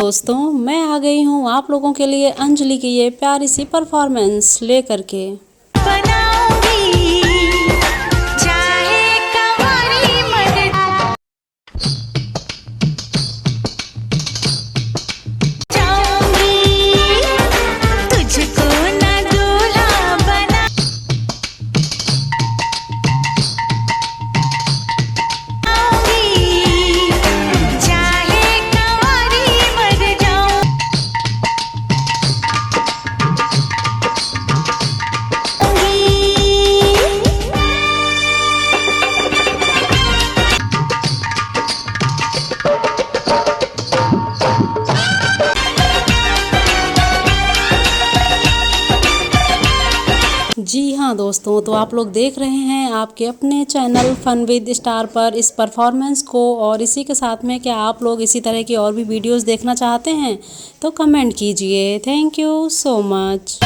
दोस्तों, मैं आ गई हूँ आप लोगों के लिए अंजलि की ये प्यारी सी परफॉर्मेंस लेकर के। जी हाँ दोस्तों, तो आप लोग देख रहे हैं आपके अपने चैनल फन विद स्टार पर इस परफॉर्मेंस को। और इसी के साथ में क्या आप लोग इसी तरह की और भी वीडियोस देखना चाहते हैं तो कमेंट कीजिए। Thank you so much.